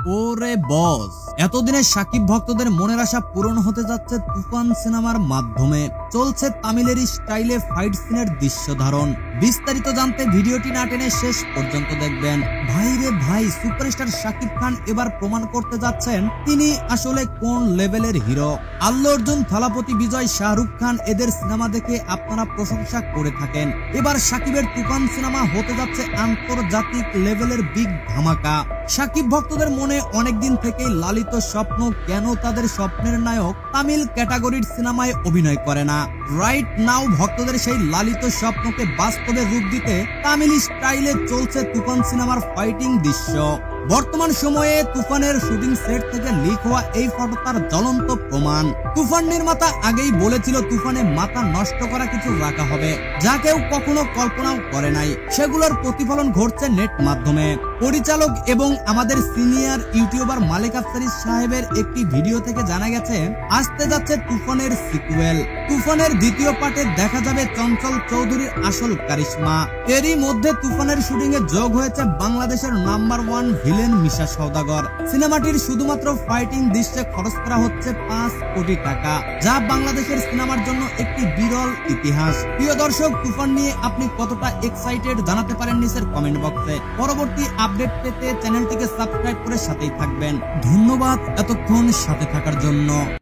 ওরে বস, এতদিনে সাকিব ভক্তদের মনের আশা পূরণ হতে যাচ্ছে তুফান সিনেমার মাধ্যমে। চলছে তামিলের স্টাইলে ফাইট সিনের দৃশ্য ধারণ। বিস্তারিত জানতে ভিডিওটি না টেনে শেষ পর্যন্ত দেখবেন। ভাই রে ভাই, সুপারস্টার সাকিব খান এবার প্রমাণ করতে যাচ্ছেন তিনি আসলে কোন লেভেলের হিরো। আল্লু অর্জুন, থালাপতি বিজয়, শাহরুখ খান এদের সিনেমা দেখে আপনারা প্রশংসা করে থাকেন। এবার সাকিবের তুফান সিনেমা হতে যাচ্ছে আন্তর্জাতিক লেভেলের বিগ ধামাকা। সাকিব ভক্তদের মনে অনেকদিন থেকেই লালিত স্বপ্ন, কেন তাদের স্বপ্নের নায়ক তামিল ক্যাটাগরির সিনেমায় অভিনয় করে না। রাইট নাও ভক্তদের সেই লালিত স্বপ্নকে বাস্তবে রূপ দিতে তামিল স্টাইলে চলছে তুফান সিনেমার ফাইটিং দৃশ্য। বর্তমান সময়ে তুফানের শুটিং সেট থেকে লিক হওয়া এই ফটো তার জ্বলন্ত প্রমাণ। তুফান নির্মাতা আগেই বলেছিল তুফানে মাথা নষ্ট করা কিছু রাখা হবে, যা কেউ কখনো কল্পনাও করে নাই। সেগুলোর প্রতিফলন ঘটছে নেট মাধ্যমে। পরিচালক এবং আমাদের সিনিয়র ইউটিউবার মালিক আফসারি সাহেবের একটি ভিডিও থেকে জানা গেছে আসতে যাচ্ছে তুফানের সিকুয়েল। তুফানের দ্বিতীয় পার্টে দেখা যাবে চঞ্চল চৌধুরীর আসল কারিশমা। এরই মধ্যে তুফানের শুটিং এ যোগ হয়েছে বাংলাদেশের নাম্বার 1 ভিলেন মিশা সওদাগর। সিনেমাটির শুধুমাত্র ফাইটিং দৃশ্যে খরচ করা হচ্ছে 5 কোটি টাকা, যা বাংলাদেশের সিনেমার জন্য একটি বিরল ইতিহাস। প্রিয় দর্শক, তুফান নিয়ে আপনি কতটা এক্সাইটেড জানাতে পারেন নিচের কমেন্ট বক্সে। পরবর্তী আপডেট পেতে চ্যানেলটিকে সাবস্ক্রাইব করে সাথেই থাকবেন। ধন্যবাদ এতক্ষণ সাথে থাকার জন্য।